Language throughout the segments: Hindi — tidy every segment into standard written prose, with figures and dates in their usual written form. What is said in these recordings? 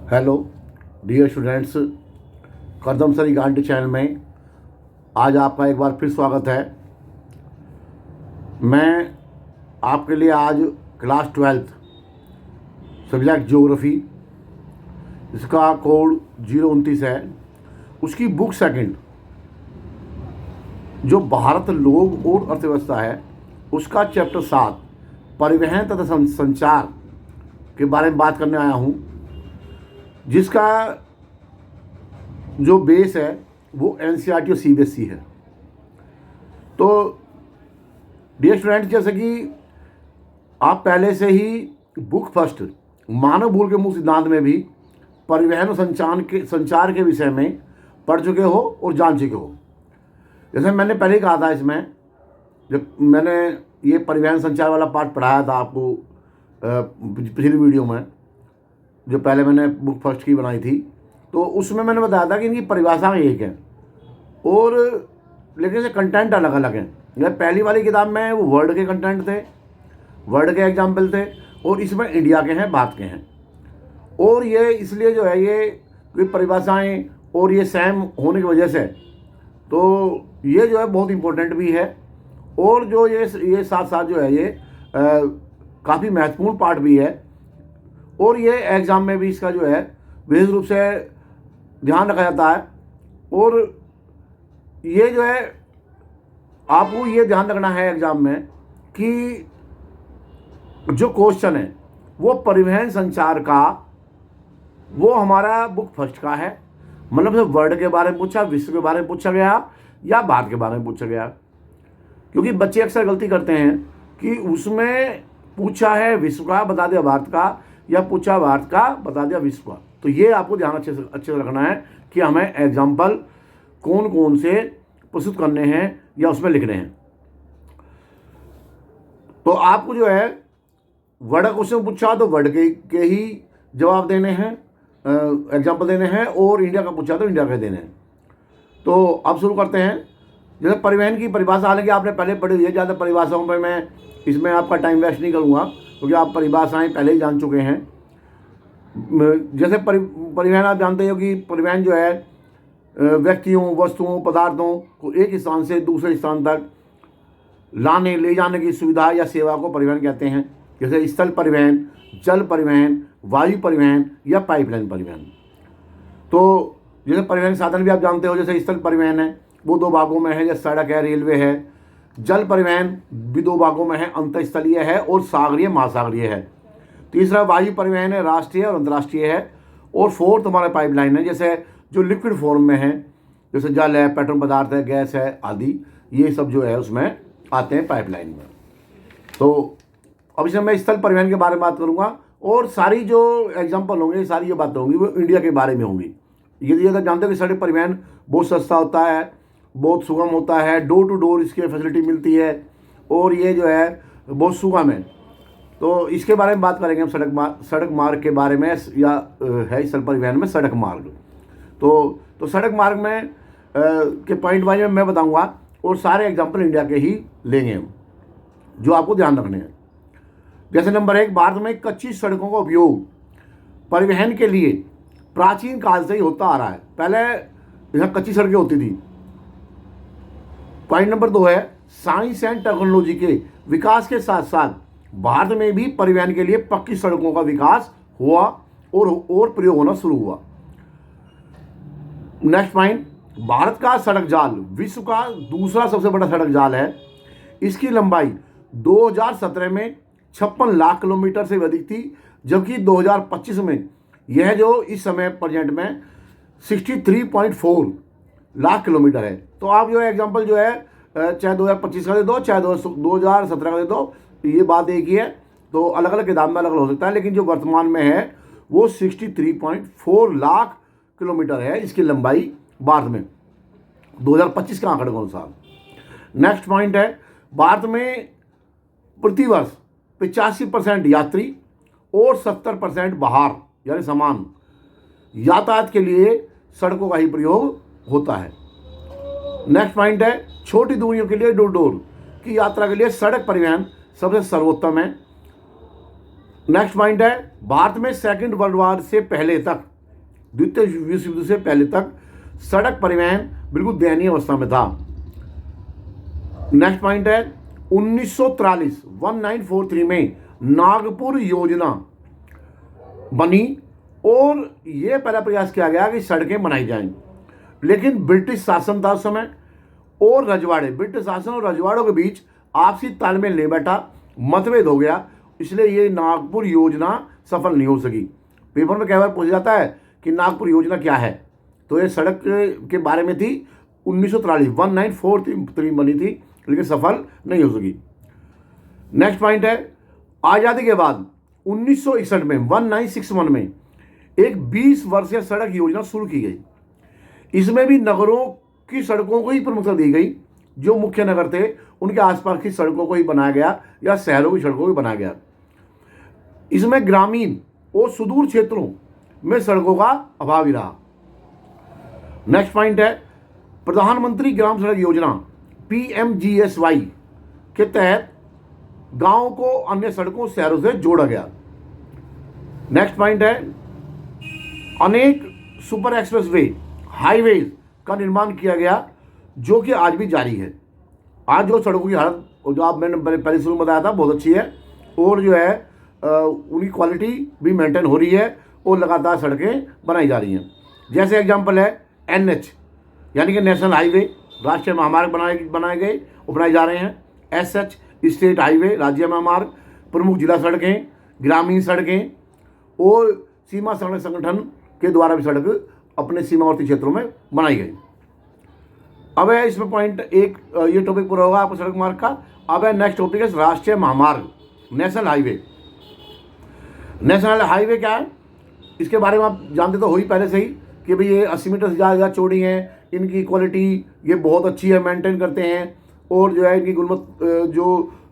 Hello dear students, Kardam sir Gandhi channel में आज आपका एक बार फिर स्वागत है। मैं आपके लिए आज क्लास 12th सब्जेक्ट ज्योग्राफी, इसका कोड 029 है, उसकी बुक सेकंड जो भारत लोग और अर्थव्यवस्था है उसका चैप्टर 7 परिवहन तथा संचार के बारे में बात करने आया हूँ, जिसका जो बेस है वो एनसीईआरटी और सीबीएसई है। तो डियर स्टूडेंट, जैसे कि आप पहले से ही बुक फर्स्ट मानव भूल के मूल सिद्धांत में भी परिवहन और संचार के विषय में पढ़ चुके हो और जान चुके हो। जैसे मैंने पहले ही कहा था, इसमें जब मैंने ये परिवहन संचार वाला पार्ट पढ़ाया था आपको पिछली वीडियो में, जो पहले मैंने बुक फर्स्ट की बनाई थी, तो उसमें मैंने बताया था कि इनकी परिभाषा एक है और लेकिन इसे कंटेंट अलग अलग हैं। जब पहली वाली किताब में वो वर्ड के कंटेंट थे, वर्ड के एग्जाम्पल थे, और इसमें इंडिया के हैं, भारत के हैं। और ये इसलिए जो है ये परिभाषाएँ और ये सेम होने की वजह से तो ये जो है बहुत इम्पोर्टेंट भी है, और जो ये साथ साथ जो है ये काफ़ी महत्वपूर्ण पार्ट भी है, और ये एग्ज़ाम में भी इसका जो है विशेष रूप से ध्यान रखा जाता है। और ये जो है आपको ये ध्यान रखना है एग्ज़ाम में कि जो क्वेश्चन है वो परिवहन संचार का वो हमारा बुक फर्स्ट का है, मतलब वर्ल्ड के बारे में पूछा, विश्व के बारे में पूछा गया या भारत के बारे में पूछा गया। क्योंकि बच्चे अक्सर गलती करते हैं कि उसमें पूछा है विश्व का बता दिया भारत का, या पूछा भारत का बता दिया विश्व का। तो ये आपको ध्यान अच्छे से रखना है कि हमें एग्जाम्पल कौन कौन से प्रस्तुत करने हैं या उसमें लिखने हैं। तो आपको जो है वर्ड का क्वेश्चन पूछा तो वर्ड के ही जवाब देने हैं, एग्जाम्पल देने हैं, और इंडिया का पूछा तो इंडिया के देने हैं। तो अब शुरू करते हैं। जैसे परिवहन की परिभाषा, हालांकि आपने पहले पढ़ी हुई है, ज़्यादा परिभाषाओं पर मैं इसमें आपका टाइम वेस्ट नहीं करूँगा क्योंकि आप परिभाषाएं पहले ही जान चुके हैं। जैसे परिवहन आप जानते हो कि परिवहन जो है व्यक्तियों, वस्तुओं, पदार्थों को एक स्थान से दूसरे स्थान तक लाने ले जाने की सुविधा या सेवा को परिवहन कहते हैं। जैसे स्थल परिवहन, जल परिवहन, वायु परिवहन या पाइपलाइन परिवहन। तो जैसे परिवहन साधन भी आप जानते हो, जैसे स्थल परिवहन है वो 2 भागों में है, जैसे सड़क है, रेलवे है। जल परिवहन भी 2 भागों में है, अंतरस्थलीय है और सागरीय महासागरीय है। तीसरा वायु परिवहन है, राष्ट्रीय और अंतर्राष्ट्रीय है। और फोर्थ हमारा पाइपलाइन है, जैसे जो लिक्विड फॉर्म में है, जैसे जल है, पेट्रोल पदार्थ है, गैस है आदि, ये सब जो है उसमें आते हैं पाइपलाइन में। तो अब इसमें मैं स्थल परिवहन के बारे में बात करूँगा, और सारी जो एग्जाम्पल होंगे, सारी जो बातें होंगी वो इंडिया के बारे में होंगी। ये तो जानते हो कि सड़क परिवहन बहुत सस्ता होता है, बहुत सुगम होता है, डोर टू डोर इसकी फैसिलिटी मिलती है, और ये जो है बहुत सुगम है। तो इसके बारे में बात करेंगे हम सड़क मार्ग के बारे में, या है स्थल परिवहन में सड़क मार्ग। तो सड़क मार्ग में के पॉइंट वाइज में मैं बताऊंगा, और सारे एग्जांपल इंडिया के ही लेंगे हम, जो आपको ध्यान रखने हैं। जैसे नंबर 1, भारत में कच्ची सड़कों का उपयोग परिवहन के लिए प्राचीन काल से ही होता आ रहा है। पहले यहाँ कच्ची सड़कें होती थी। पॉइंट नंबर 2 है, साइंस एंड टेक्नोलॉजी के विकास के साथ साथ भारत में भी परिवहन के लिए पक्की सड़कों का विकास हुआ और प्रयोग होना शुरू हुआ। नेक्स्ट पॉइंट, भारत का सड़क जाल विश्व का दूसरा सबसे बड़ा सड़क जाल है। इसकी लंबाई 2017 में 56 लाख किलोमीटर से अधिक थी, जबकि 2025 में यह जो इस समय प्रेजेंट में 63.4 लाख किलोमीटर है। तो आप जो है एग्जांपल जो है चाहे 2025 का दे दो, चाहे 2017 का दे दो, ये बात एक ही है। तो अलग अलग किताब में अलग अलग हो सकता है, लेकिन जो वर्तमान में है वो 63.4 लाख किलोमीटर है इसकी लंबाई भारत में, 2025 के आंकड़े के अनुसार। नेक्स्ट पॉइंट है, भारत में प्रतिवर्ष 85% यात्री और 70% बाहर यानी सामान यातायात के लिए सड़कों का ही प्रयोग होता है। नेक्स्ट पॉइंट है, छोटी दूरियों के लिए डोर डोर की यात्रा के लिए सड़क परिवहन सबसे सर्वोत्तम है। नेक्स्ट पॉइंट है, भारत में सेकंड वर्ल्ड वॉर से पहले तक द्वितीय विश्व युद्ध से पहले तक सड़क परिवहन बिल्कुल दयनीय अवस्था में था। नेक्स्ट पॉइंट है 1943 में नागपुर योजना बनी और यह पहला प्रयास किया गया कि सड़कें बनाई जाएं, लेकिन ब्रिटिश शासन था उस समय और रजवाड़े, ब्रिटिश शासन और रजवाड़ों के बीच आपसी तालमेल नहीं बैठा, मतभेद हो गया, इसलिए ये नागपुर योजना सफल नहीं हो सकी। पेपर में कई बार पूछा जाता है कि नागपुर योजना क्या है, तो ये सड़क के बारे में थी। 1943 बनी थी, लेकिन सफल नहीं हो सकी। नेक्स्ट पॉइंट है आज़ादी के बाद 1961 में 1961 में एक 20 वर्षीय सड़क योजना शुरू की गई। इसमें भी नगरों की सड़कों को ही प्रमुखता दी गई, जो मुख्य नगर थे उनके आसपास की सड़कों को ही बनाया गया या शहरों की सड़कों को ही बनाया गया। इसमें ग्रामीण और सुदूर क्षेत्रों में सड़कों का अभाव ही रहा। नेक्स्ट पॉइंट है प्रधानमंत्री ग्राम सड़क योजना PMGSY के तहत गांवों को अन्य सड़कों शहरों से जोड़ा गया। नेक्स्ट पॉइंट है अनेक सुपर एक्सप्रेसवे हाईवेज का निर्माण किया गया, जो कि आज भी जारी है। आज जो सड़कों की हालत जो आप मैंने पहले शुरू में बताया था बहुत अच्छी है, और जो है उनकी क्वालिटी भी मेंटेन हो रही है और लगातार सड़कें बनाई जा रही हैं। जैसे एग्जांपल है NH यानी कि नेशनल हाईवे, राष्ट्रीय महामार्ग बनाए गए और बनाए जा रहे हैं। SH स्टेट हाईवे, राज्य महामार्ग, प्रमुख जिला सड़कें, ग्रामीण सड़कें और सीमा सड़क संगठन के द्वारा भी सड़क अपने सीमावर्ती क्षेत्रों में बनाई गई। अब है इसमें पॉइंट एक, ये टॉपिक पूरा होगा आपको सड़क मार्ग का। अब है नेक्स्ट टॉपिक है राष्ट्रीय महामार्ग, नेशनल हाईवे। नेशनल हाईवे क्या है, इसके बारे में आप जानते तो हो ही पहले से ही कि भाई ये 80 मीटर से ज़्यादा चौड़ी हैं, इनकी क्वालिटी ये बहुत अच्छी है, मेंटेन करते हैं, और जो है इनकी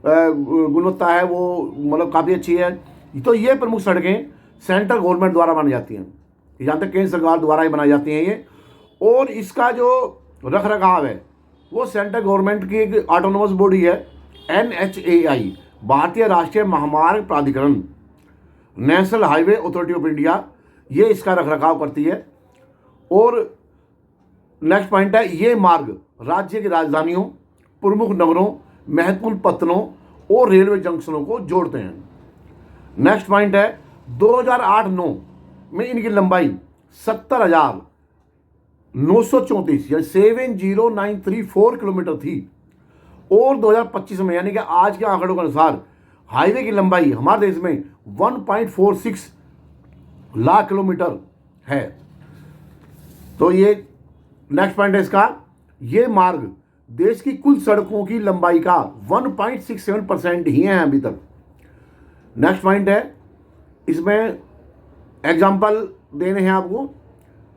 गुणवत्ता है वो मतलब काफ़ी अच्छी है। तो ये प्रमुख सड़कें सेंट्रल गवर्नमेंट द्वारा बनाई जाती हैं, जहाँ तक केंद्र सरकार द्वारा ही बनाई जाती हैं ये, और इसका जो रख रखाव है वो सेंट्रल गवर्नमेंट की एक ऑटोनोमस बॉडी है NHAI, भारतीय राष्ट्रीय महामार्ग प्राधिकरण, national highway authority of India, ये इसका रख रखाव करती है। और नेक्स्ट पॉइंट है ये मार्ग राज्य की राजधानियों, प्रमुख नगरों, महत्वपूर्ण पत्तनों और रेलवे जंक्शनों को जोड़ते हैं। नेक्स्ट पॉइंट है 2008-9 में इनकी लंबाई 70,934 या 70934 किलोमीटर थी, और 2025 में यानी कि आज के आंकड़ों के अनुसार हाईवे की लंबाई हमारे देश में 1.46 लाख किलोमीटर है। तो ये नेक्स्ट पॉइंट है इसका, ये मार्ग देश की कुल सड़कों की लंबाई का 1.67% ही है अभी तक। नेक्स्ट पॉइंट है इसमें एग्जाम्पल देने हैं आपको,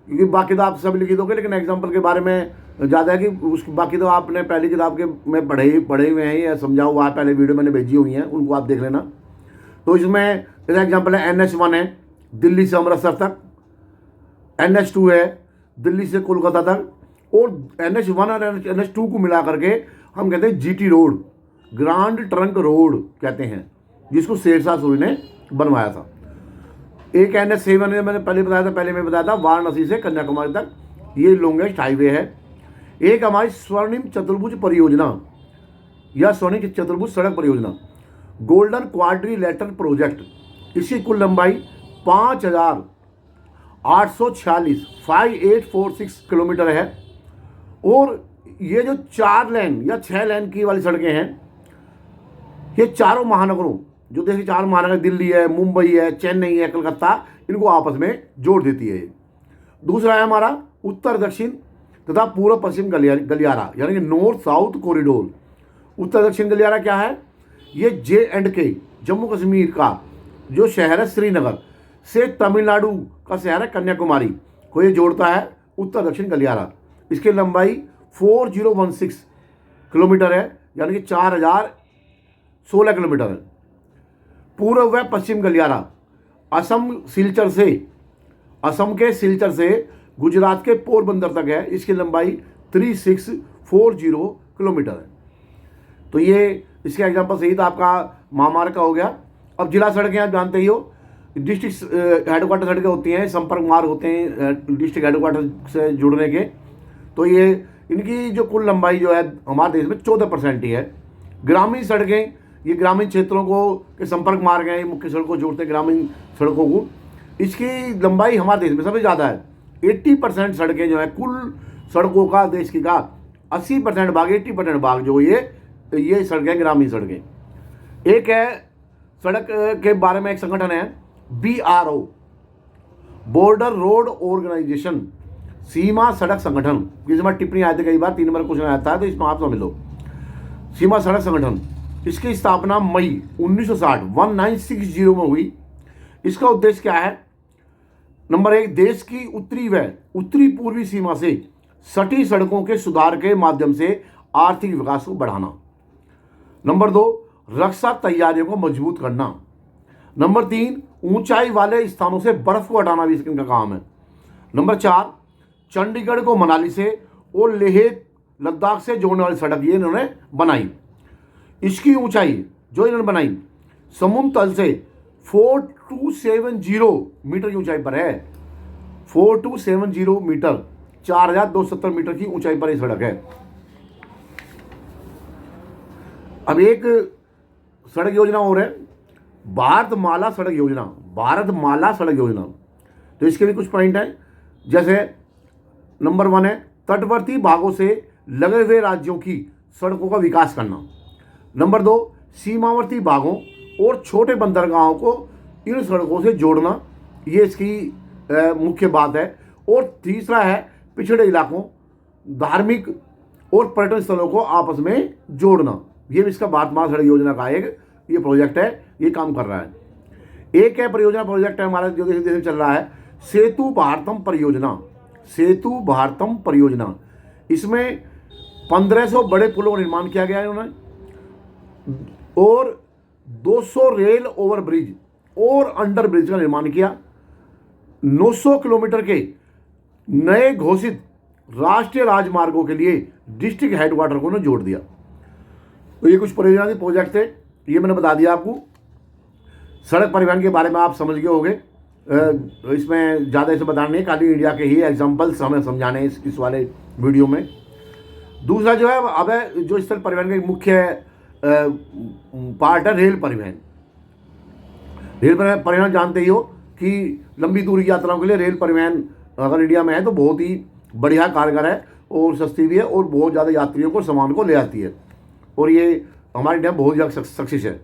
क्योंकि बाकी तो आप सब लिखी दोगे, लेकिन एग्जाम्पल के बारे में ज़्यादा है कि उसकी बाकी तो आपने पहली किताब के में पढ़े हुए हैं या समझा हुआ है, पहले वीडियो मैंने भेजी हुई हैं, उनको आप देख लेना। तो इसमें एग्जाम्पल है NH1 है दिल्ली से अमृतसर तक, NH2 है दिल्ली से कोलकाता तक, और NH1 और NH2 को मिला करके हम कहते हैं GT road, grand trunk road कहते हैं, जिसको शेरशाह सूरी ने बनवाया था। एक NH7 में मैंने पहले बताया था वाराणसी से कन्याकुमारी तक, ये लॉन्गेस्ट हाईवे है। एक हमारी स्वर्णिम चतुर्भुज परियोजना या स्वर्णिम चतुर्भुज सड़क परियोजना, गोल्डन क्वाड्रिलेटरल प्रोजेक्ट, इसकी कुल लंबाई 5,846 किलोमीटर है, और ये जो 4 लेन या 6 लेन की वाली सड़कें हैं, ये चारों महानगरों, जो देश के 4 महानगर दिल्ली है, मुंबई है, चेन्नई है, कलकत्ता, इनको आपस में जोड़ देती है। दूसरा है हमारा उत्तर दक्षिण तथा पूर्व पश्चिम गलियारा यानी कि नॉर्थ साउथ कॉरिडोर। उत्तर दक्षिण गलियारा क्या है, ये J&K जम्मू कश्मीर का जो शहर है श्रीनगर से तमिलनाडु का शहर है कन्याकुमारी को ये जोड़ता है उत्तर दक्षिण गलियारा। इसकी लंबाई 4016 किलोमीटर है, यानी कि 4016 किलोमीटर है। पूर्व व पश्चिम गलियारा असम के सिलचर से गुजरात के पोरबंदर तक है, इसकी लंबाई 3640 किलोमीटर है। तो ये इसके एग्जाम्पल सही था, आपका महामार्ग का हो गया। अब जिला सड़कें आप जानते ही हो, डिस्ट्रिक्ट हेडक्वार्टर सड़कें होती हैं, संपर्क मार्ग होते हैं डिस्ट्रिक्ट हेडक्वार्टर से जुड़ने के। तो ये इनकी जो कुल लंबाई जो है हमारे देश में 14% ही है। ग्रामीण सड़कें, ये ग्रामीण क्षेत्रों को के संपर्क मार्ग हैं, मुख्य सड़कों को जोड़ते हैं ग्रामीण सड़कों को, इसकी लंबाई हमारे देश में सबसे ज़्यादा है। 80% सड़कें जो है कुल सड़कों का देश की का 80% भाग, 80% भाग जो ये सड़कें ग्रामीण सड़कें। एक है सड़क के बारे में एक संगठन है BRO, बॉर्डर रोड ऑर्गेनाइजेशन, सीमा सड़क संगठन, जिसमें टिप्पणी आए थे कई बार, 3 नंबर क्वेश्चन आता है तो इसमें आप समझ लो। सीमा सड़क संगठन, इसकी स्थापना मई 1960 में हुई। इसका उद्देश्य क्या है? नंबर 1, देश की उत्तरी व उत्तरी पूर्वी सीमा से सटी सड़कों के सुधार के माध्यम से आर्थिक विकास को बढ़ाना। नंबर 2, रक्षा तैयारियों को मजबूत करना। नंबर 3, ऊंचाई वाले स्थानों से बर्फ को हटाना भी इनका काम है। नंबर 4, चंडीगढ़ को मनाली से और लेह लद्दाख से जोड़ने वाली सड़क ये इन्होंने बनाई। इसकी ऊंचाई जो इन्होंने बनाई समुद्र तल से 4270 मीटर की ऊंचाई पर है। 4270 मीटर, 4270 मीटर की ऊंचाई पर ये सड़क है। अब एक सड़क योजना और है, भारतमाला सड़क योजना। भारतमाला सड़क योजना, तो इसके भी कुछ पॉइंट हैं। जैसे नंबर 1 है तटवर्ती भागों से लगे हुए राज्यों की सड़कों का विकास करना। नंबर 2, सीमावर्ती भागों और छोटे बंदरगाहों को इन सड़कों से जोड़ना, ये इसकी मुख्य बात है। और तीसरा है पिछड़े इलाकों, धार्मिक और पर्यटन स्थलों को आपस में जोड़ना। ये भी इसका भारतमाला सड़क योजना का एक ये प्रोजेक्ट है, ये काम कर रहा है। एक है प्रोजेक्ट है हमारा जो देश में चल रहा है, सेतु भारतम परियोजना। सेतु भारतम परियोजना, इसमें 1500 बड़े पुलों का निर्माण किया गया है उन्होंने, और 200 रेल ओवरब्रिज और अंडर ब्रिज का निर्माण किया। 900 किलोमीटर के नए घोषित राष्ट्रीय राजमार्गों के लिए डिस्ट्रिक्ट हेडक्वार्टर को जोड़ दिया। तो ये कुछ परियोजना के प्रोजेक्ट थे, ये मैंने बता दिया आपको। सड़क परिवहन के बारे में आप समझ गए होंगे, इसमें ज़्यादा इसे बताना नहीं, खाली इंडिया के ही एग्जांपल्स हमें समझाने इस वाले वीडियो में। दूसरा जो है अब है जो स्थल परिवहन का मुख्य पार्ट है रेल परिवहन। रेल परिवहन जानते ही हो कि लंबी दूरी यात्राओं के लिए रेल परिवहन अगर इंडिया में है तो बहुत ही बढ़िया कारगर है और सस्ती भी है और बहुत ज़्यादा यात्रियों को सामान को ले आती है, और ये हमारे इंडिया में बहुत ज़्यादा सक्सेस है।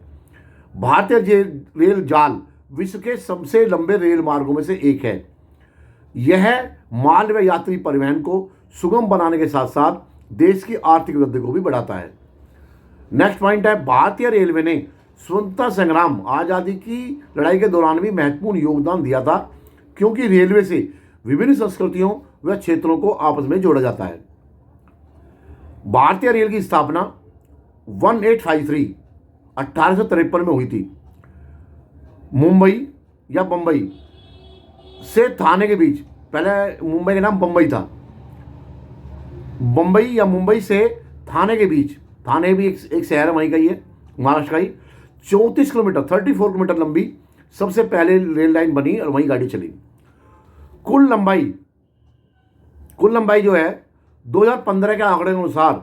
भारतीय रेल जाल विश्व के सबसे लंबे रेल मार्गों में से एक है। यह माल व यात्री परिवहन को सुगम बनाने के साथ साथ देश की आर्थिक वृद्धि को भी बढ़ाता है। नेक्स्ट पॉइंट है भारतीय रेलवे ने स्वतंत्रता संग्राम आज़ादी की लड़ाई के दौरान भी महत्वपूर्ण योगदान दिया था, क्योंकि रेलवे से विभिन्न संस्कृतियों व क्षेत्रों को आपस में जोड़ा जाता है। भारतीय रेल की स्थापना 1853 में हुई थी। मुंबई या बंबई से थाने के बीच, पहले मुंबई का नाम बंबई था, बंबई या मुंबई से थाने के बीच, थाने भी एक शहर है वहीं का ही है, महाराष्ट्र का ही, 34 किलोमीटर 34 किलोमीटर लंबी सबसे पहले रेल लाइन बनी और वहीं गाड़ी चली। कुल लंबाई जो है 2015 के आंकड़े के अनुसार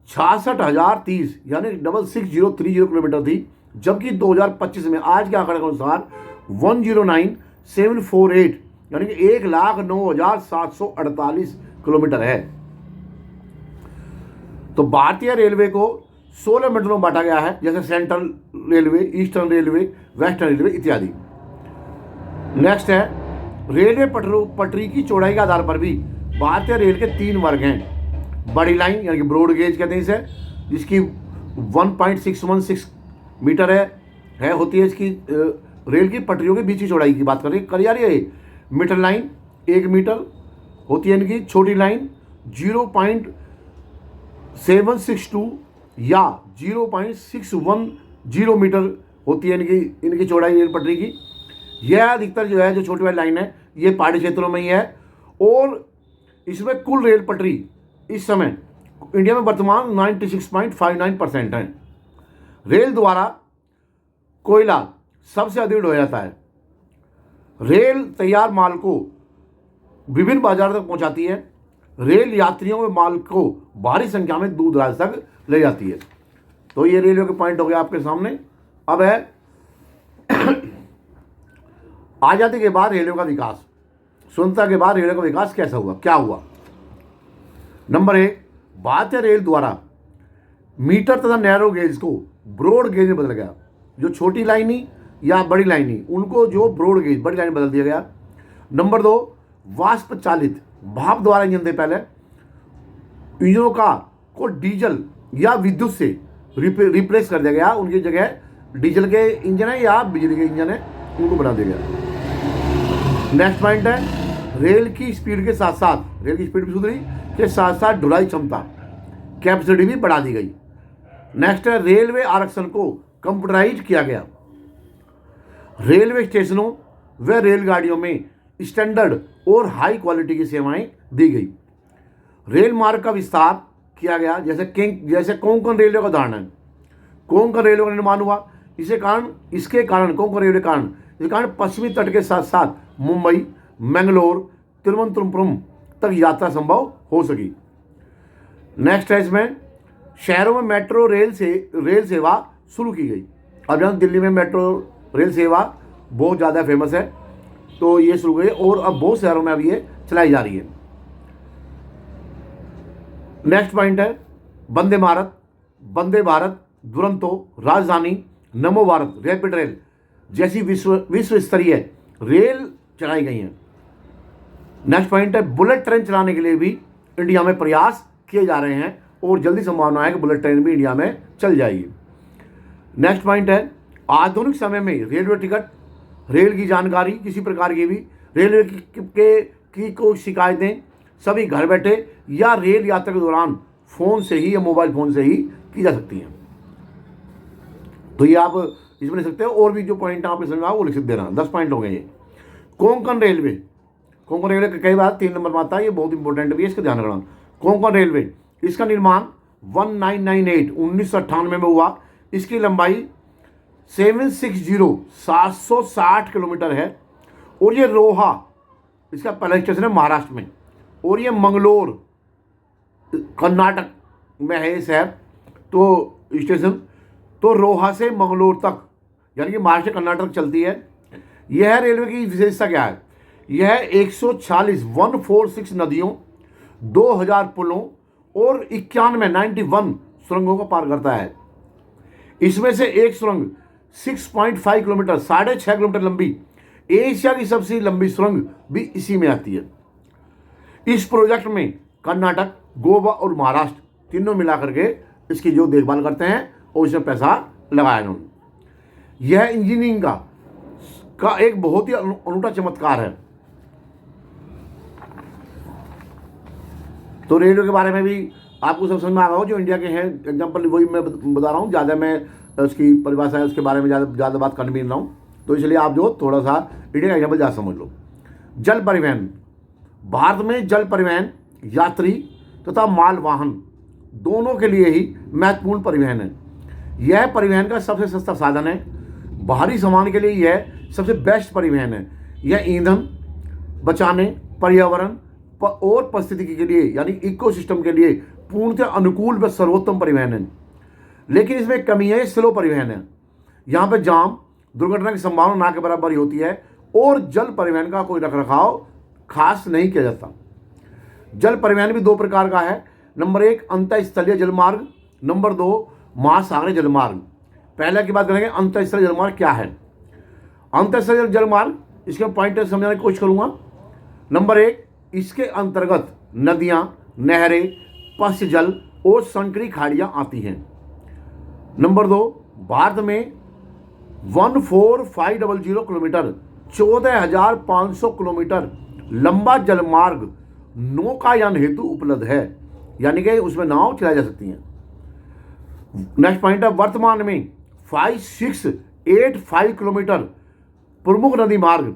66,030 यानी 66030 किलोमीटर थी, जबकि 2025 में आज के आंकड़े के अनुसार 109,748 यानी कि 1,09,748 किलोमीटर है। तो भारतीय रेलवे को 16 मंडलों में बांटा गया है, जैसे central railway, eastern railway, western railway इत्यादि। नेक्स्ट है रेलवे पटरी की चौड़ाई के आधार पर भी भारतीय रेल के 3 वर्ग हैं। बड़ी लाइन यानी कि ब्रॉड गेज कहते हैं इसे, जिसकी 1.616 मीटर होती है इसकी रेल की पटरियों के बीच की चौड़ाई की बात कर जा रही है। मीटर लाइन 1 मीटर होती है इनकी, छोटी लाइन 0.762 या 0.610 मीटर होती है इनकी चौड़ाई रेल पटरी की। यह अधिकतर जो है जो छोटी वाली लाइन है ये पहाड़ी क्षेत्रों में ही है, और इसमें कुल रेल पटरी इस समय इंडिया में वर्तमान 96.59% है। रेल द्वारा कोयला सबसे अधिक ढोया जाता है। रेल तैयार माल को विभिन्न बाजारों तक पहुंचाती है। रेल यात्रियों व माल को भारी संख्या में दूर दराज तक ले जाती है। तो ये रेलवे के पॉइंट हो गया आपके सामने। अब है आज़ादी के बाद रेलवे का विकास। स्वतंत्रता के बाद रेलवे का विकास कैसा हुआ, क्या हुआ। नंबर 1, भारतीय रेल द्वारा मीटर तथा नैरो गेज को ब्रॉड गेज में बदल गया। जो छोटी लाइनी या बड़ी लाइनी, उनको जो ब्रॉड गेज बड़ी लाइन बदल दिया गया। नंबर 2, वाष्प चालित भाप द्वारा इंजन थे पहले, इंजनों को डीजल या विद्युत से रिप्लेस कर दिया गया। उनकी जगह डीजल के इंजन है या बिजली के इंजन है, उनको बना दिया गया। नेक्स्ट पॉइंट है रेल की स्पीड के साथ साथ, रेल की स्पीड भी सुधरी के साथ साथ ढुलाई क्षमता कैपेसिटी भी बढ़ा दी गई। नेक्स्ट है रेलवे आरक्षण को कंप्यूटराइज किया गया। रेलवे स्टेशनों व रेलगाड़ियों में स्टैंडर्ड और हाई क्वालिटी की सेवाएं दी गई। रेल मार्ग का विस्तार किया गया, जैसे कोंकण रेलवे का उदाहरण है। कोंकण रेलवे का निर्माण हुआ। इसके कारण कोंकण रेलवे के कारण पश्चिमी तट के साथ साथ मुंबई, मैंगलोर, तिरुवनंतपुरम तक यात्रा संभव हो सकी। नेक्स्ट है इसमें शहरों में मेट्रो रेल सेवा शुरू की गई। अब जहाँ दिल्ली में मेट्रो रेल सेवा बहुत ज़्यादा फेमस है, तो ये शुरू गई और अब बहुत शहरों में अब ये चलाई जा रही है। नेक्स्ट पॉइंट है वंदे भारत, दुरंतो, राजधानी, नमो भारत, रैपिड रेल जैसी विश्व स्तरीय रेल चलाई गई हैं। नेक्स्ट पॉइंट है बुलेट ट्रेन चलाने के लिए भी इंडिया में प्रयास किए जा रहे हैं और जल्दी संभावना है कि बुलेट ट्रेन भी इंडिया में चल जाएगी। नेक्स्ट पॉइंट है आधुनिक समय में रेलवे टिकट, रेल की जानकारी किसी प्रकार की भी, रेलवे की कोई शिकायतें सभी घर बैठे या रेल यात्रा के दौरान फ़ोन से ही या मोबाइल फ़ोन से ही की जा सकती हैं। तो ये आप इसमें लिख सकते हो, और भी जो पॉइंट आपने समझा वो लिख दे रहा हूँ। 10 पॉइंट हो गए ये। कोंकण रेलवे कई बार 3 नंबर में आता है, ये बहुत इंपॉर्टेंट भी है, इसका ध्यान रखना। कोंकण रेलवे, इसका निर्माण 1998 में हुआ। इसकी लंबाई 760 किलोमीटर है और ये रोहा इसका पहला स्टेशन है महाराष्ट्र में, और ये मंगलोर कर्नाटक में है ये शहर। तो स्टेशन तो रोहा से मंगलोर तक यानी कि महाराष्ट्र कर्नाटक चलती है। यह रेलवे की विशेषता क्या है? यह 146 नदियों, 2000 पुलों और 91 सुरंगों को पार करता है। इसमें से एक सुरंग 6.5 किलोमीटर 6.5 किलोमीटर लंबी, एशिया की सबसे लंबी सुरंग भी इसी में आती है। इस प्रोजेक्ट में कर्नाटक, गोवा और महाराष्ट्र तीनों मिलाकर के इसकी जो देखभाल करते हैं और इसमें पैसा लगाया इन्होंने। यह इंजीनियरिंग का एक बहुत ही अनूठा चमत्कार है। तो रेलवे के बारे में भी आपको सब समझ में आ रहा हो, जो इंडिया के हैं एग्जाम्पल वही मैं बता रहा हूँ। ज़्यादा मैं उसकी परिभाषा है उसके बारे में ज़्यादा बात कर नहीं रहा हूँ, तो इसलिए आप जो थोड़ा सा इंडिया का एग्जाम्पल ज़्यादा समझ लो। जल परिवहन, भारत में जल परिवहन यात्री तथा माल वाहन दोनों के लिए ही महत्वपूर्ण परिवहन है। यह परिवहन का सबसे सस्ता साधन है। बाहरी सामान के लिए यह सबसे बेस्ट परिवहन है। यह ईंधन बचाने, पर्यावरण और पारिस्थितिकी के लिए यानी इकोसिस्टम के लिए पूर्णतः अनुकूल व सर्वोत्तम परिवहन है। लेकिन इसमें कमी है, स्लो परिवहन है। यहाँ पर जाम, दुर्घटना की संभावना ना के बराबर ही होती है और जल परिवहन का कोई रखरखाव खास नहीं किया जाता। जल परिवहन भी 2 प्रकार का है। नंबर 1 अंतःस्थलीय जलमार्ग, नंबर 2 महासागरीय जलमार्ग। पहले की बात करेंगे अंतःस्थलीय जलमार्ग क्या है। अंतःस्थलीय जलमार्ग, इसके पॉइंट समझाने की कोशिश करूँगा। नंबर 1, इसके अंतर्गत नदियाँ, नहरें, पश्च जल और संकरी खाड़ियाँ आती हैं। नंबर 2, भारत में 14500 किलोमीटर 14,500 किलोमीटर लंबा जलमार्ग नौकायान हेतु उपलब्ध है, यानी कि उसमें नाव चलाई जा सकती हैं। नेक्स्ट पॉइंट है वर्तमान में 5685 किलोमीटर प्रमुख नदी मार्ग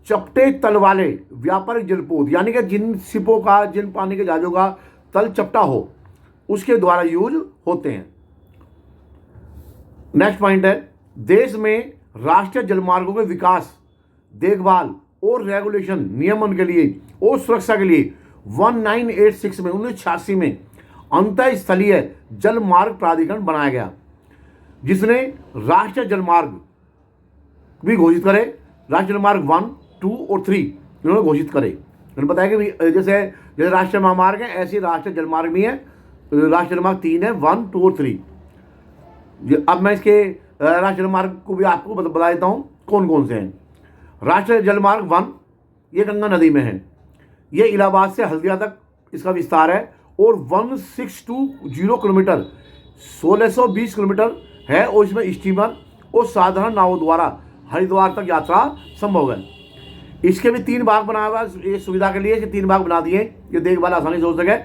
चपटे तल वाले व्यापारिक जलपोत, यानी कि जिन पानी के जहाजों का तल चपटा हो उसके द्वारा यूज होते हैं। नेक्स्ट पॉइंट है देश में राष्ट्रीय जलमार्गों के विकास देखभाल और रेगुलेशन नियमन के लिए और सुरक्षा के लिए 1986 में 1986 में अंतःस्थलीय जल मार्ग प्राधिकरण बनाया गया, जिसने राष्ट्रीय जलमार्ग भी घोषित करे। राष्ट्रीय जलमार्ग 1, 2 और 3 इन्होंने घोषित करे। उन्होंने बताया कि जैसे जैसे राष्ट्रीय महामार्ग है, ऐसे राष्ट्रीय जलमार्ग भी है। राष्ट्रीय जलमार्ग 3 है, 1, 2 और 3। अब मैं इसके राष्ट्रीय जलमार्ग को भी आपको बता देता हूँ कौन कौन से हैं। राष्ट्रीय जलमार्ग 1 ये गंगा नदी में है। ये इलाहाबाद से हल्दिया तक इसका विस्तार है और 1620 किलोमीटर 1620 किलोमीटर है और इसमें स्टीमर और साधारण नावों द्वारा हरिद्वार तक यात्रा संभव है। इसके भी 3 भाग बनाया हुआ है। ये सुविधा के लिए 3 भाग बना दिए, ये देखभाल आसानी से हो सके।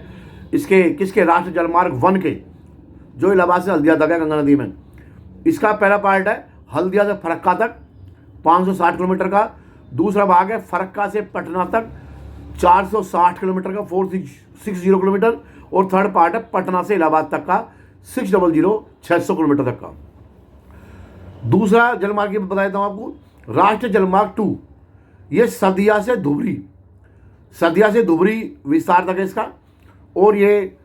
इसके किसके राष्ट्रीय जलमार्ग 1 के, जो इलाहाबाद से हल्दिया तक है गंगा नदी में। इसका पहला पार्ट है हल्दिया से फरक्का तक 560 किलोमीटर का। दूसरा भाग है फरक्का से पटना तक 460 किलोमीटर का 460 किलोमीटर। और थर्ड पार्ट है पटना से इलाहाबाद तक का 600 किलोमीटर तक का। दूसरा जलमार्ग की बता देता हूँ आपको, राष्ट्रीय जलमार्ग 2 ये सदिया से धुबरी विस्तार तक है इसका। और ये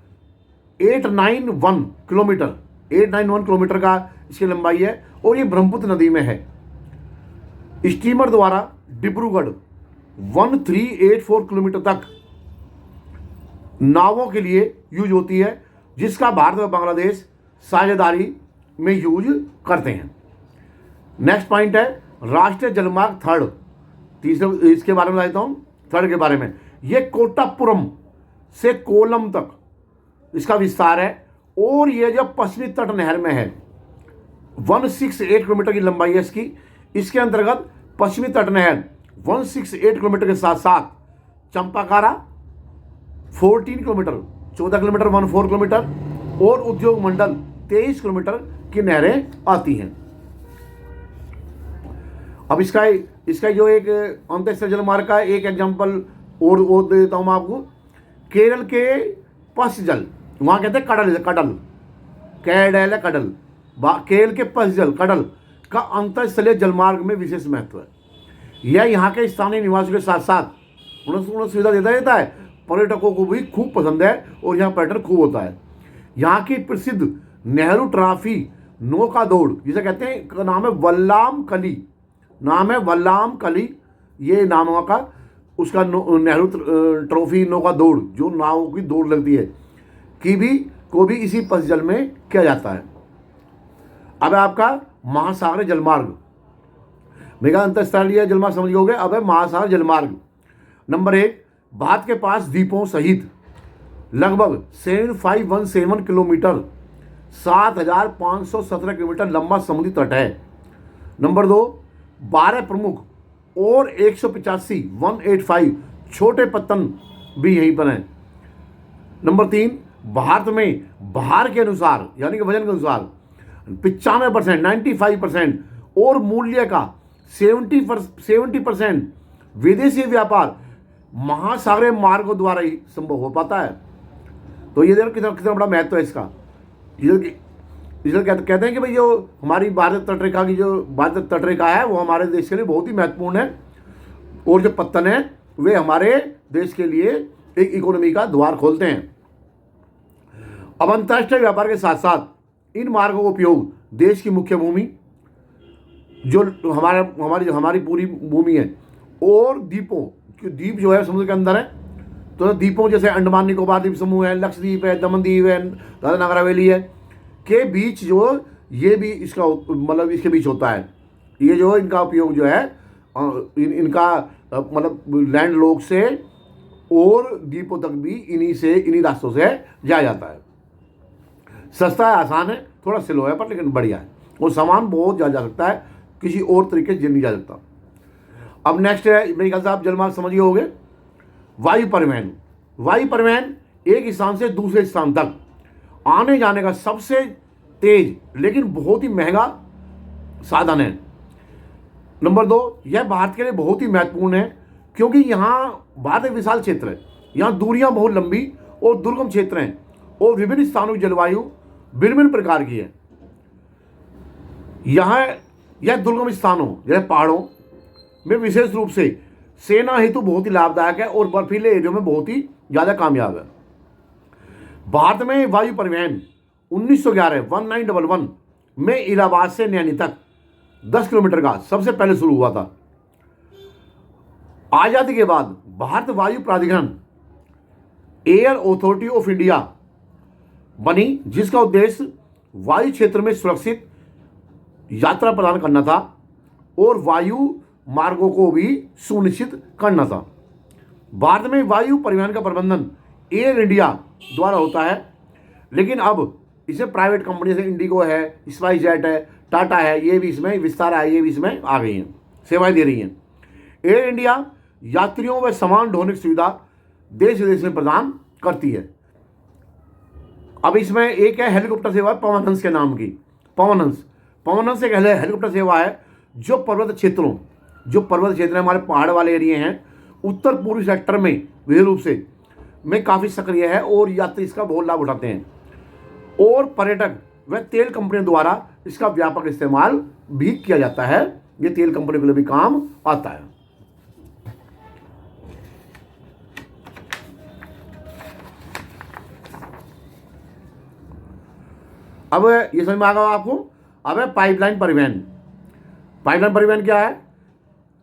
891 किलोमीटर का इसकी लंबाई है और ये ब्रह्मपुत्र नदी में है। स्टीमर द्वारा डिब्रूगढ़ 1384 किलोमीटर तक नावों के लिए यूज होती है, जिसका भारत और बांग्लादेश साझेदारी में यूज करते हैं। नेक्स्ट पॉइंट है राष्ट्रीय जलमार्ग 3, तीसरे इसके बारे में बताता हूं। 3 के बारे में, ये कोटापुरम से कोलम तक इसका विस्तार है और ये जो पश्चिमी तट नहर में है 168 किलोमीटर की लंबाई है इसकी। इसके अंतर्गत पश्चिमी तट नहर 168 किलोमीटर के साथ साथ चंपाकारा 14 किलोमीटर 14 किलोमीटर 14 किलोमीटर और उद्योग मंडल 23 किलोमीटर की नहरें आती हैं। अब इसका जो एक अंतःस्थलीय जलमार्ग का एक एग्जांपल और दे देता हूं मैं आपको। केरल के पसजल, वहां कहते हैं कडल, केरल के पसजल कडल का अंतःस्थलीय जलमार्ग में विशेष महत्व है। यह यहाँ के स्थानीय निवासियों के साथ साथ उन्हें सुविधा देता है। पर्यटकों को भी खूब पसंद है और यहाँ पर्यटन खूब होता है। यहाँ की प्रसिद्ध नेहरू ट्रॉफी नौका दौड़ जिसे कहते हैं, का नाम है वल्लाम कली, ये नाम का उसका नेहरू ट्रॉफी नौका दौड़ जो नावों की दौड़ लगती है को भी इसी पसजल में किया जाता है। अब आपका महासागर जलमार्ग, मेगा अंतःस्थलीय जलमार्ग समझ गए। अब है महासागर जलमार्ग नंबर 1। भारत के पास द्वीपों सहित लगभग 7517 किलोमीटर 7517 किलोमीटर लंबा समुद्री तट है। नंबर 2, 12 प्रमुख और 185 छोटे पत्तन भी यहीं पर हैं। नंबर 3, भारत में भार के अनुसार यानी कि वजन के अनुसार 95% 95% और मूल्य का 70% विदेशी व्यापार महासागरीय मार्गों द्वारा ही संभव हो पाता है। तो ये देखो कितना बड़ा महत्व है इसका। इधर कहते हैं कि भाई जो हमारी भारत तटरेखा की जो भारत तटरेखा है वो हमारे देश के लिए बहुत ही महत्वपूर्ण है और जो पत्तन है वे हमारे देश के लिए एक इकोनॉमी का द्वार खोलते हैं। अब अंतर्राष्ट्रीय व्यापार के साथ साथ इन मार्गों का उपयोग देश की मुख्य भूमि जो हमारी पूरी भूमि है और द्वीप जो है समुद्र के अंदर है, तो द्वीपों जैसे अंडमान निकोबार द्वीप समूह है, लक्षद्वीप है, दमन द्वीप है, दादरा नगर हवेली है के बीच जो ये भी इसका मतलब इसके बीच होता है। ये जो इनका उपयोग जो है इनका मतलब लैंड लॉक से और द्वीपों तक भी इन्हीं रास्तों से जाया जाता है। सस्ता है, आसान है, थोड़ा स्लो है पर लेकिन बढ़िया है और सामान बहुत जा सकता है, किसी और तरीके से नहीं जा सकता। अब नेक्स्ट है, मेरे ख्याल से आप जलमार्ग समझिए होंगे, वायु परिवहन एक स्थान से दूसरे स्थान तक आने जाने का सबसे तेज लेकिन बहुत ही महंगा साधन है। नंबर 2, यह भारत के लिए बहुत ही महत्वपूर्ण है क्योंकि यहाँ भारत एक विशाल क्षेत्र है, यहाँ दूरियां बहुत लंबी और दुर्गम क्षेत्र हैं और विभिन्न स्थानों की जलवायु भिन्न प्रकार की है। यहाँ यह दुर्गम स्थानों जैसे पहाड़ों में विशेष रूप से सेना हेतु बहुत ही लाभदायक है और बर्फीले एरियो में बहुत ही ज़्यादा कामयाब है। भारत में वायु परिवहन 1911 में इलाहाबाद से नैनी तक 10 किलोमीटर का सबसे पहले शुरू हुआ था। आज़ादी के बाद भारत वायु प्राधिकरण एयर अथॉरिटी ऑफ इंडिया बनी, जिसका उद्देश्य वायु क्षेत्र में सुरक्षित यात्रा प्रदान करना था और वायु मार्गों को भी सुनिश्चित करना था। भारत में वायु परिवहन का प्रबंधन एयर इंडिया द्वारा होता है, लेकिन अब इसे प्राइवेट कंपनी से इंडिगो है, स्पाइस जेट है, टाटा है, ये भी इसमें विस्तारा है, ये भी इसमें आ गई हैं, सेवाएं दे रही हैं। एयर इंडिया यात्रियों व सामान ढोने की सुविधा देश विदेश में प्रदान करती है। अब इसमें एक है हेलीकॉप्टर सेवा पवन हंस के नाम की। पवन हंस एक हेलीकॉप्टर सेवा है जो पर्वत क्षेत्र हमारे पहाड़ वाले एरिए हैं, उत्तर पूर्वी सेक्टर में विशेष रूप से में काफ़ी सक्रिय है और यात्री इसका बहुत लाभ उठाते हैं और पर्यटक व तेल कंपनियों द्वारा इसका व्यापक इस्तेमाल भी किया जाता है। ये तेल कंपनी के लिए भी काम आता है। अब ये समझ में आ गया आपको। अब है पाइपलाइन परिवहन क्या है?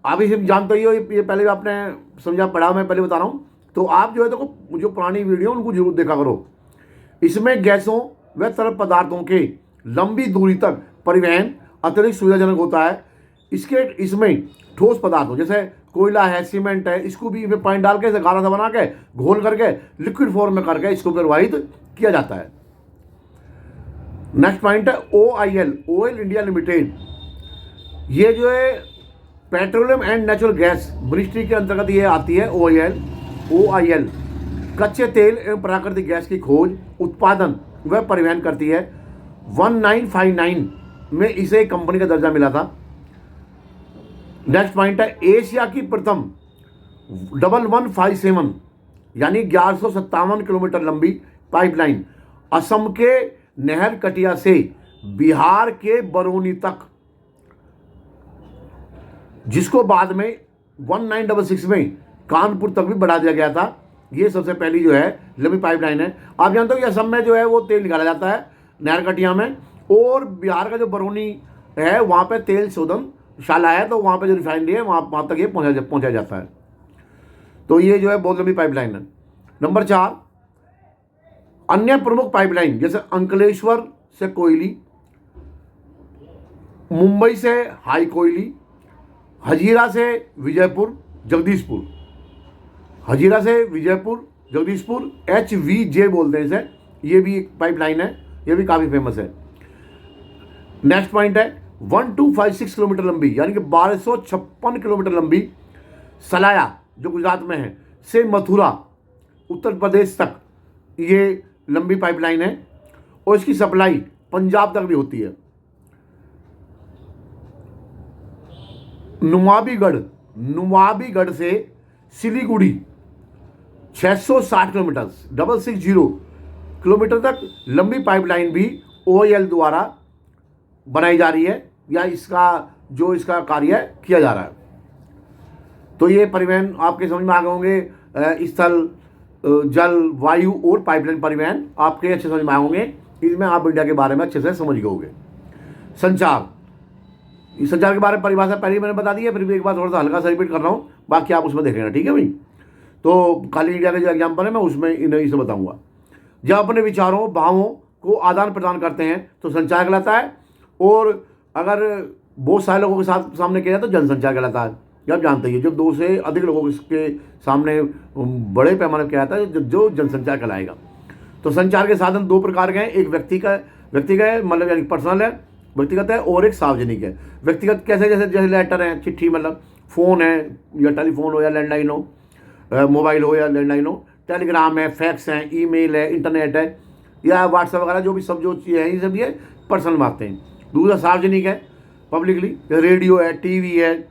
आप इसे जानते ही हो, ये पहले भी आपने समझा पढ़ा, मैं पहले बता रहा हूँ। तो आप जो है देखो, जो पुरानी वीडियो उनको जरूर देखा करो। इसमें गैसों व तरल पदार्थों के लंबी दूरी तक परिवहन अत्यधिक सुविधाजनक होता है। इसमें ठोस पदार्थों जैसे कोयला है, सीमेंट है, इसको भी इसमें पानी डाल के इसे गाढ़ा सा बना के घोल करके लिक्विड फॉर्म में करके इसको प्रवाहित किया जाता है। नेक्स्ट पॉइंट है OIL, ऑयल इंडिया लिमिटेड। ये जो है petroleum and natural gas ministry के अंतर्गत ये आती है। OIL कच्चे तेल एवं प्राकृतिक गैस की खोज, उत्पादन व परिवहन करती है। 1959 में इसे कंपनी का दर्जा मिला था। नेक्स्ट पॉइंट है एशिया की प्रथम 1157 यानी 1157 किलोमीटर लंबी पाइपलाइन असम के नहर कटिया से बिहार के बरौनी तक, जिसको बाद में 1966 में कानपुर तक भी बढ़ा दिया गया था। ये सबसे पहली जो है लंबी पाइपलाइन है। आप जानते हो कि असम में जो है वो तेल निकाला जाता है नहर कटिया में, और बिहार का जो बरौनी है वहाँ पे तेल शोधनशाला है, तो वहाँ पे जो रिफाइनरी है वहाँ तक ये पहुँचा जाता है। तो ये जो है बहुत लंबी पाइपलाइन है। नंबर 4, अन्य प्रमुख पाइपलाइन जैसे अंकलेश्वर से कोयली, मुंबई से हाई कोयली, हजीरा से विजयपुर जगदीशपुर, HVJ बोलते हैं इसे, ये भी एक पाइपलाइन है, ये भी काफ़ी फेमस है। नेक्स्ट पॉइंट है 1256 किलोमीटर लंबी यानी कि 1256 किलोमीटर लंबी सलाया जो गुजरात में है से मथुरा उत्तर प्रदेश तक ये लंबी पाइपलाइन है, और इसकी सप्लाई पंजाब तक भी होती है। नुमाबीगढ़ से सिलीगुड़ी 660 किलोमीटर 660 किलोमीटर तक लंबी पाइपलाइन भी OIL द्वारा बनाई जा रही है, या इसका कार्य किया जा रहा है। तो ये परिवहन आपके समझ में आ गए होंगे। स्थल, जल, वायु और पाइपलाइन परिवहन आपके अच्छे समझ में आए होंगे। इसमें आप इंडिया के बारे में अच्छे से समझ गए होंगे। संचार के बारे में परिभाषा पहले ही मैंने बता दी है, फिर भी एक बार थोड़ा सा हल्का सा रिपीट कर रहा हूँ, बाकी आप उसमें देख लेना, ठीक है भाई। तो खाली इंडिया के जो एग्जाम्पल है मैं उसमें इन्हीं से बताऊँगा। जब अपने विचारों, भावों को आदान प्रदान करते हैं तो संचार कहलाता है, और अगर बहुत सारे लोगों के सामने किया जाए तो जनसंचार कहलाता है। आप जानते हैं जब 2 से अधिक लोगों के सामने बड़े पैमाने पर किया जाता है जो जनसंचार कहलाएगा। तो संचार के साधन 2 प्रकार के हैं, एक व्यक्तिगत है, मतलब यानी पर्सनल है, व्यक्तिगत है, और एक सार्वजनिक है। व्यक्तिगत कैसे? जैसे लेटर है, चिट्ठी, मतलब फ़ोन है या टेलीफोन हो या लैंडलाइन हो, मोबाइल हो या लैंडलाइन हो, टेलीग्राम है, फैक्स है, ईमेल है, इंटरनेट है, या व्हाट्सएप वगैरह जो चीज़ें हैं, ये सब ये पर्सनल में आते हैं। दूसरा सार्वजनिक है, पब्लिकली, रेडियो है, टीवी है,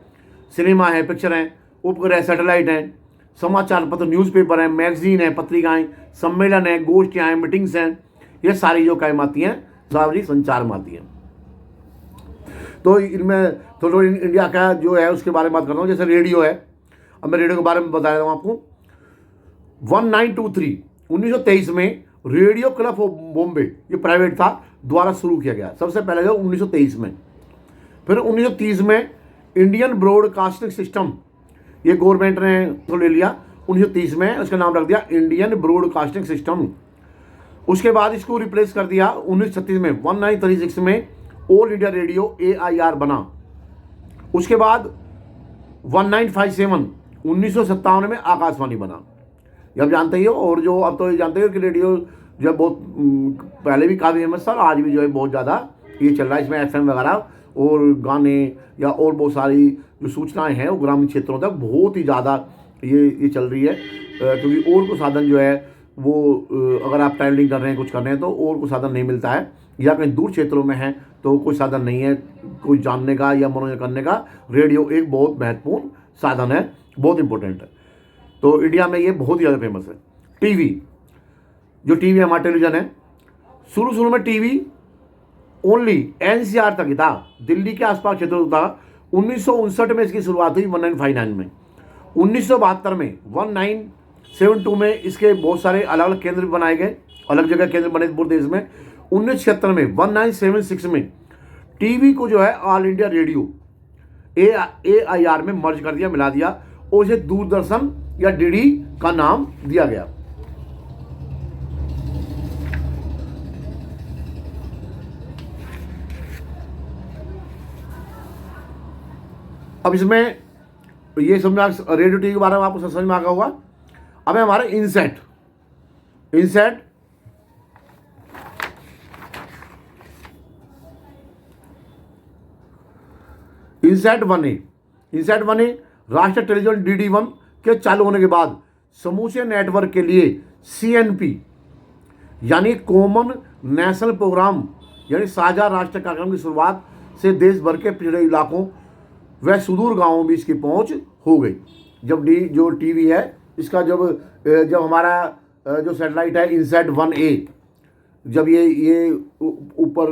सिनेमा है, पिक्चर है, उपग्रह है, सैटेलाइट है, समाचार पत्र, न्यूज़पेपर है, मैगजीन है, पत्रिकाएं, सम्मेलन है, गोष्ठियाँ हैं, मीटिंग्स हैं, ये सारी जो काम आती हैं सार्वजनिक संचार में आती हैं। तो इनमें थोड़ा इंडिया का जो है उसके बारे में बात करता हूँ। जैसे रेडियो है, अब मैं रेडियो के बारे में बता रहा हूँ आपको। 1923 1923 में रेडियो क्लब ऑफ बॉम्बे, ये प्राइवेट था, द्वारा शुरू किया गया सबसे पहले जो 1923 में। फिर 1930 में इंडियन ब्रॉडकास्टिंग सिस्टम, ये गवर्नमेंट ने तो ले लिया 1930 में, उसका नाम रख दिया इंडियन ब्रॉडकास्टिंग सिस्टम। उसके बाद इसको रिप्लेस कर दिया 1936 में, 1936 में ऑल इंडिया रेडियो AIR बना। उसके बाद 1957 में आकाशवाणी बना, ये आप जानते ही हो। और जो अब तो जानते हो कि रेडियो जो बहुत पहले भी काफ़ी फेमस था, आज भी जो है बहुत ज़्यादा ये चल रहा है। इसमें FM वगैरह और गाने या और बहुत सारी जो सूचनाएं हैं वो ग्रामीण क्षेत्रों तक बहुत ही ज़्यादा ये चल रही है, क्योंकि और को साधन जो है वो अगर आप ट्रैवलिंग कर रहे हैं, कुछ कर रहे हैं, तो और को साधन नहीं मिलता है, या कहीं दूर क्षेत्रों में है तो कोई साधन नहीं है कोई जानने का या मनोरंजन करने का। रेडियो एक बहुत महत्वपूर्ण साधन है, बहुत इंपॉर्टेंट है। तो इंडिया में ये बहुत ही ज़्यादा फेमस है। टीवी, जो टीवी हमारा टेलीविज़न है, शुरू में टीवी ओनली NCR तक ही था, दिल्ली के आसपास क्षेत्र था। 1959 में इसकी शुरुआत हुई, 1959 में। 1972 में 1972 में इसके बहुत सारे अलग अलग केंद्र बनाए गए, अलग जगह केंद्र बने पूरे देश में। 1976 में 1976 में टीवी को जो है ऑल इंडिया रेडियो AIR में मर्ज कर दिया, मिला दिया, और इसे दूरदर्शन या DD का नाम दिया गया। अब इसमें ये समझ रेडियो टीवी के बारे में आपको समझ में आ गया होगा। अब है हमारे इनसेट। इनसेट इनसेट 1A, इनसेट 1A राष्ट्रीय टेलीविजन DD1 के चालू होने के बाद समूचे नेटवर्क के लिए CNP यानी कॉमन नेशनल प्रोग्राम यानी साझा राष्ट्रीय कार्यक्रम की शुरुआत से देश भर के पिछड़े इलाकों व सुदूर गांवों में इसकी पहुंच हो गई। जब जो टीवी है इसका जब हमारा जो सैटेलाइट है इनसेट 1A, जब ये ऊपर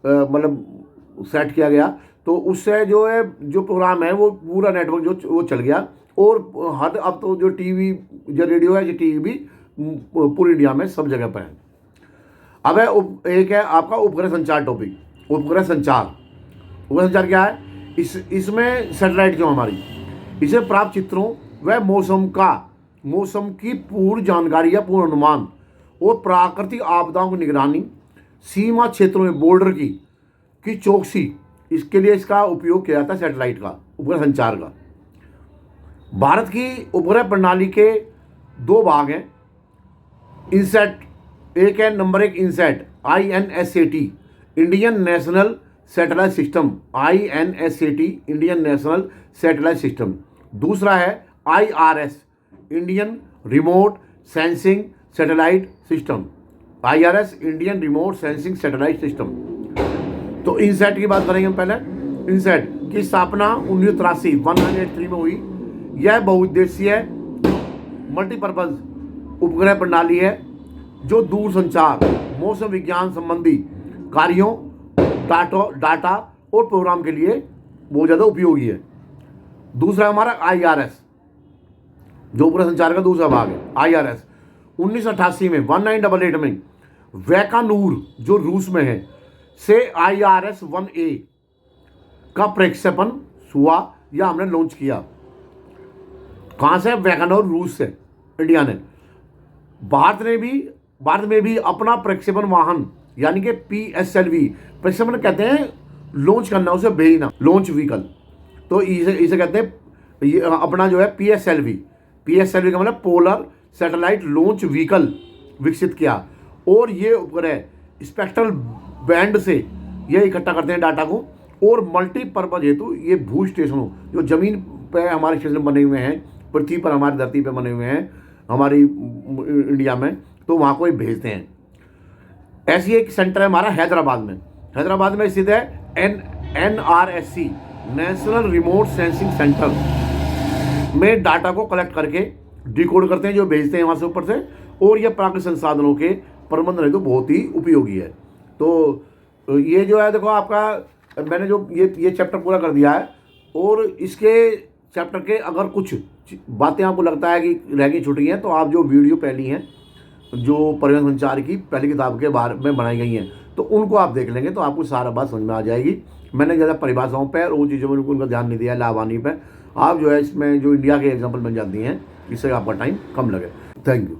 मतलब सेट किया गया, तो उससे जो है जो प्रोग्राम है वो पूरा नेटवर्क जो वो चल गया। और हर अब तो जो टीवी जो रेडियो है, ये टीवी भी पूरी इंडिया में सब जगह पर है। अब है एक है आपका उपग्रह संचार टॉपिक। उपग्रह संचार क्या है? इसमें सैटेलाइट जो हमारी, इसे प्राप्त चित्रों व मौसम की पूर्ण जानकारी या पूर्ण अनुमान और प्राकृतिक आपदाओं की निगरानी, सीमा क्षेत्रों में बॉर्डर की चौकसी, इसके लिए इसका उपयोग किया जाता है सैटेलाइट का, उपग्रह संचार का। भारत की उपग्रह प्रणाली के 2 भाग हैं। इनसेट एक है, number 1 INSAT INSAT Indian national satellite system, INSAT Indian national satellite system. दूसरा है IRS Indian remote sensing satellite system, IRS Indian remote sensing satellite system. तो इनसेट की बात करेंगे हम पहले। इनसेट की स्थापना 1983 में हुई। यह बहुउद्देशीय मल्टीपर्पज उपग्रह प्रणाली है जो दूर संचार, मौसम विज्ञान संबंधी कार्यों, डाटा और प्रोग्राम के लिए बहुत ज़्यादा उपयोगी है। दूसरा हमारा IRS, जो उपग्रह संचार का दूसरा भाग है। IRS 1988 में 1988 में वैकानूर जो रूस में है से IRS 1A का प्रक्षेपण हुआ या हमने लॉन्च किया। कहाँ से? वैकानूर रूस से इंडिया ने। भारत में भी अपना प्रक्षेपण वाहन यानी कि PSLV, प्रक्षेपण कहते हैं लॉन्च करना, उसे भेजना, लॉन्च व्हीकल। तो इसे कहते हैं ये अपना जो है PSLV का मतलब पोलर सैटेलाइट लॉन्च व्हीकल विकसित किया। और ये उपग्रह स्पेक्ट्रल बैंड से ये इकट्ठा करते हैं डाटा को, और मल्टीपर्पज हेतु ये भू स्टेशनों, जो जमीन पे हमारे स्टेशन बने हुए हैं, पृथ्वी पर हमारी धरती पे बने हुए हैं हमारी इंडिया में, तो वहाँ को ये भेजते हैं। ऐसी एक सेंटर है हमारा हैदराबाद में स्थित है NRSC national remote sensing centre में डाटा को कलेक्ट करके डिकोड करते हैं, जो भेजते हैं वहाँ से ऊपर से। और यह प्राकृतिक संसाधनों के प्रबंधन हेतु बहुत ही उपयोगी है। तो ये जो है देखो आपका मैंने जो ये चैप्टर पूरा कर दिया है, और इसके चैप्टर के अगर कुछ बातें आपको लगता है कि रह गई छूट गई हैं, तो आप जो वीडियो पहली हैं जो परिवहन संचार की पहली किताब के बारे में बनाई गई हैं, तो उनको आप देख लेंगे तो आपको सारा बात समझ में आ जाएगी। मैंने ज़्यादा परिभाषाओं पर और वो चीज़ों में उनका ध्यान नहीं दिया, लाभ हानि पर। आप जो है इसमें जो इंडिया के एग्जाम्पल बन जाती हैं, इससे आपका टाइम कम लगे। Thank you.